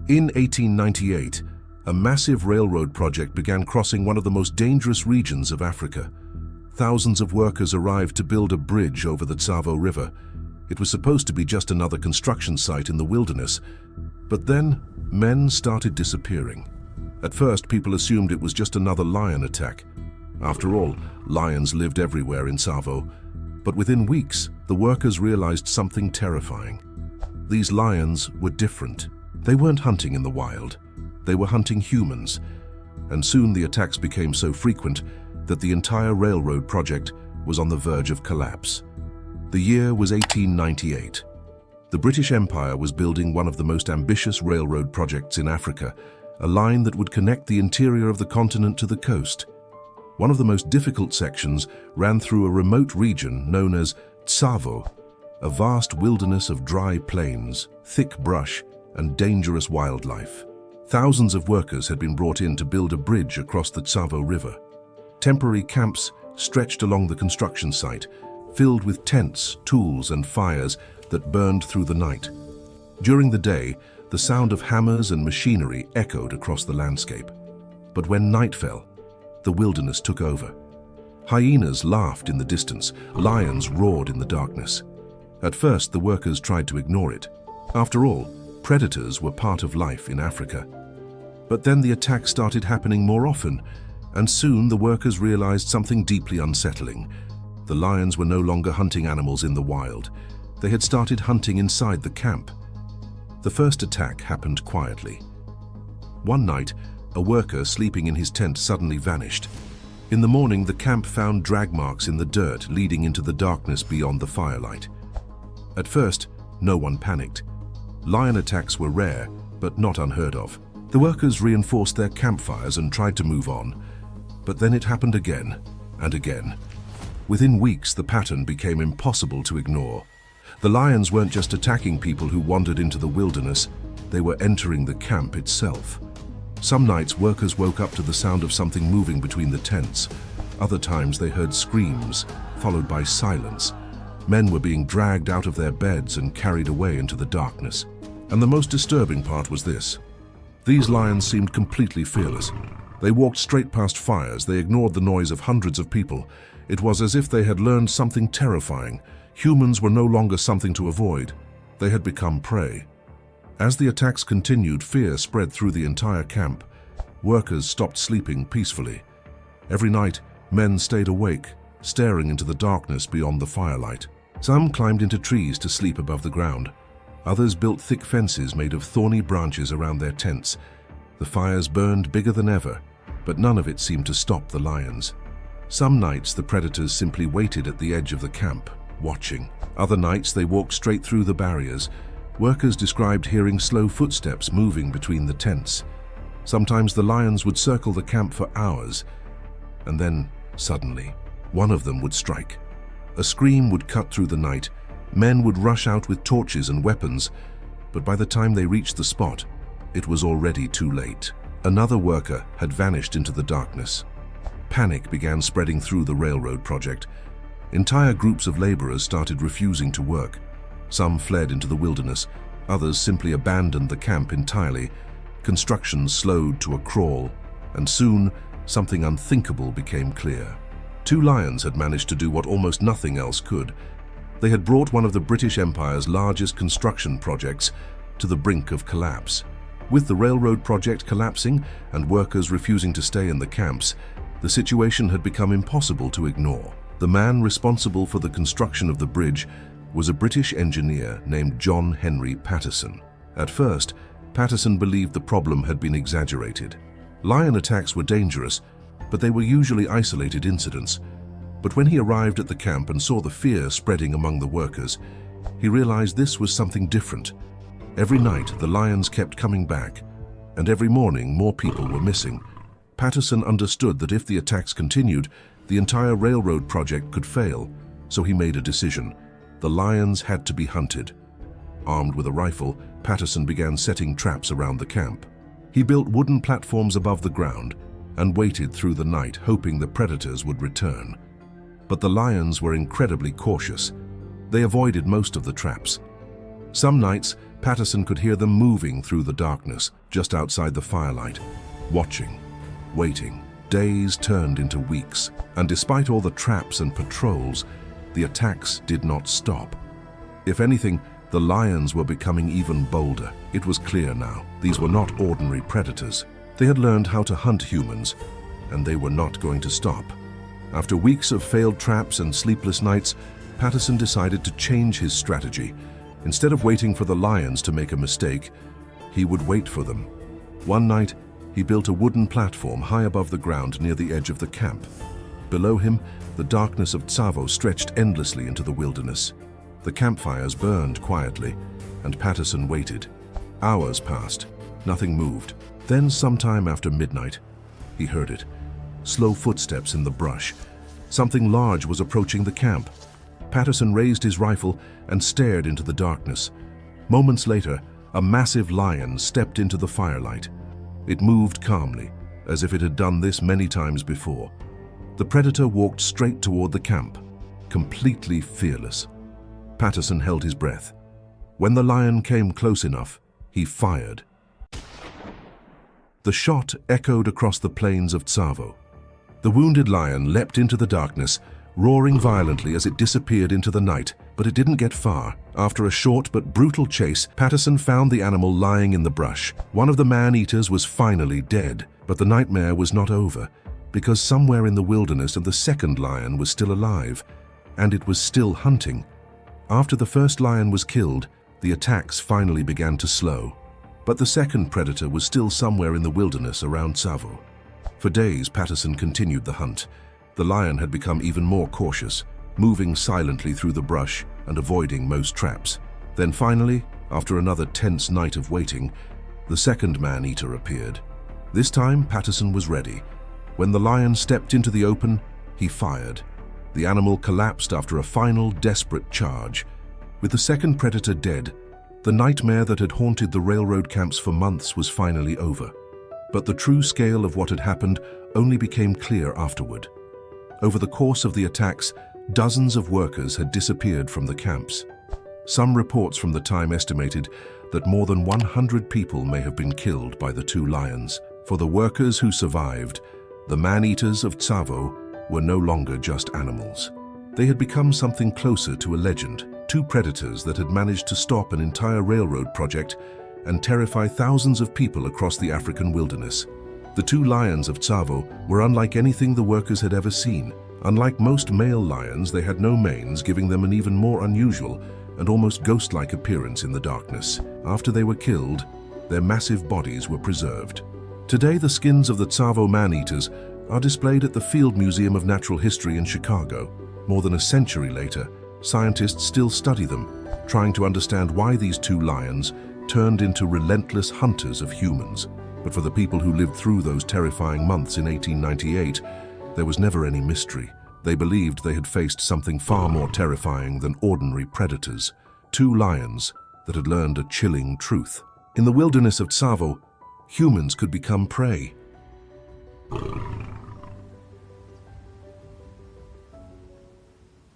In 1898, a massive railroad project began crossing one of the most dangerous regions of Africa. Thousands of workers arrived to build a bridge over the Tsavo River. It was supposed to be just another construction site in the wilderness, but then men started disappearing. At first, people assumed it was just another lion attack. After all, lions lived everywhere in Tsavo. But within weeks, the workers realized something terrifying. These lions were different. They weren't hunting in the wild. They were hunting humans. And soon the attacks became so frequent that the entire railroad project was on the verge of collapse. The year was 1898. The British Empire was building one of the most ambitious railroad projects in Africa, a line that would connect the interior of the continent to the coast. One of the most difficult sections ran through a remote region known as Tsavo, a vast wilderness of dry plains, thick brush, and dangerous wildlife. Thousands of workers had been brought in to build a bridge across the Tsavo River. Temporary camps stretched along the construction site, filled with tents, tools, and fires that burned through the night. During the day, the sound of hammers and machinery echoed across the landscape. But when night fell, the wilderness took over. Hyenas laughed in the distance, lions roared in the darkness. At first, the workers tried to ignore it. After all, predators were part of life in Africa. But then the attacks started happening more often, and soon the workers realized something deeply unsettling. The lions were no longer hunting animals in the wild. They had started hunting inside the camp. The first attack happened quietly. One night, a worker sleeping in his tent suddenly vanished. In the morning, the camp found drag marks in the dirt leading into the darkness beyond the firelight. At first, no one panicked. Lion attacks were rare, but not unheard of. The workers reinforced their campfires and tried to move on. But then it happened again and again. Within weeks, the pattern became impossible to ignore. The lions weren't just attacking people who wandered into the wilderness, they were entering the camp itself. Some nights, workers woke up to the sound of something moving between the tents. Other times, they heard screams, followed by silence. Men were being dragged out of their beds and carried away into the darkness. And the most disturbing part was this. These lions seemed completely fearless. They walked straight past fires, they ignored the noise of hundreds of people. It was as if they had learned something terrifying. Humans were no longer something to avoid. They had become prey. As the attacks continued, fear spread through the entire camp. Workers stopped sleeping peacefully. Every night, men stayed awake, staring into the darkness beyond the firelight. Some climbed into trees to sleep above the ground. Others built thick fences made of thorny branches around their tents. The fires burned bigger than ever, but none of it seemed to stop the lions. Some nights, the predators simply waited at the edge of the camp, watching. Other nights, they walked straight through the barriers. Workers described hearing slow footsteps moving between the tents. Sometimes the lions would circle the camp for hours, and then, suddenly, one of them would strike. A scream would cut through the night. Men would rush out with torches and weapons, but by the time they reached the spot, it was already too late. Another worker had vanished into the darkness. Panic began spreading through the railroad project. Entire groups of laborers started refusing to work. Some fled into the wilderness, others simply abandoned the camp entirely. Construction slowed to a crawl, and soon something unthinkable became clear. Two lions had managed to do what almost nothing else could. They had brought one of the British Empire's largest construction projects to the brink of collapse. With the railroad project collapsing and workers refusing to stay in the camps, the situation had become impossible to ignore. The man responsible for the construction of the bridge was a British engineer named John Henry Patterson. At first, Patterson believed the problem had been exaggerated. Lion attacks were dangerous, but they were usually isolated incidents. But when he arrived at the camp and saw the fear spreading among the workers, he realized this was something different. Every night, the lions kept coming back, and every morning, more people were missing. Patterson understood that if the attacks continued, the entire railroad project could fail, so he made a decision. The lions had to be hunted. Armed with a rifle, Patterson began setting traps around the camp. He built wooden platforms above the ground and waited through the night, hoping the predators would return. But the lions were incredibly cautious. They avoided most of the traps. Some nights, Patterson could hear them moving through the darkness, just outside the firelight, watching, waiting. Days turned into weeks, and despite all the traps and patrols, the attacks did not stop. If anything, the lions were becoming even bolder. It was clear now, these were not ordinary predators. They had learned how to hunt humans, and they were not going to stop. After weeks of failed traps and sleepless nights, Patterson decided to change his strategy. Instead of waiting for the lions to make a mistake, he would wait for them. One night, he built a wooden platform high above the ground near the edge of the camp. Below him, the darkness of Tsavo stretched endlessly into the wilderness. The campfires burned quietly, and Patterson waited. Hours passed. Nothing moved. Then, sometime after midnight, he heard it. Slow footsteps in the brush. Something large was approaching the camp. Patterson raised his rifle and stared into the darkness. Moments later, a massive lion stepped into the firelight. It moved calmly, as if it had done this many times before. The predator walked straight toward the camp, completely fearless. Patterson held his breath. When the lion came close enough, he fired. The shot echoed across the plains of Tsavo. The wounded lion leapt into the darkness, roaring violently as it disappeared into the night, but it didn't get far. After a short but brutal chase, Patterson found the animal lying in the brush. One of the man-eaters was finally dead, but the nightmare was not over, because somewhere in the wilderness the second lion was still alive, and it was still hunting. After the first lion was killed, the attacks finally began to slow. But the second predator was still somewhere in the wilderness around Tsavo. For days, Patterson continued the hunt. The lion had become even more cautious, moving silently through the brush and avoiding most traps. Then finally, after another tense night of waiting, the second man-eater appeared. This time, Patterson was ready. When the lion stepped into the open, he fired. The animal collapsed after a final, desperate charge. With the second predator dead, the nightmare that had haunted the railroad camps for months was finally over. But the true scale of what had happened only became clear afterward. Over the course of the attacks, dozens of workers had disappeared from the camps. Some reports from the time estimated that more than 100 people may have been killed by the two lions. For the workers who survived, the man-eaters of Tsavo were no longer just animals. They had become something closer to a legend, two predators that had managed to stop an entire railroad project and terrify thousands of people across the African wilderness. The two lions of Tsavo were unlike anything the workers had ever seen. Unlike most male lions, they had no manes, giving them an even more unusual and almost ghost-like appearance in the darkness. After they were killed, their massive bodies were preserved. Today, the skins of the Tsavo Man-Eaters are displayed at the Field Museum of Natural History in Chicago. More than a century later, scientists still study them, trying to understand why these two lions turned into relentless hunters of humans. But for the people who lived through those terrifying months in 1898, there was never any mystery. They believed they had faced something far more terrifying than ordinary predators. Two lions that had learned a chilling truth. In the wilderness of Tsavo, humans could become prey.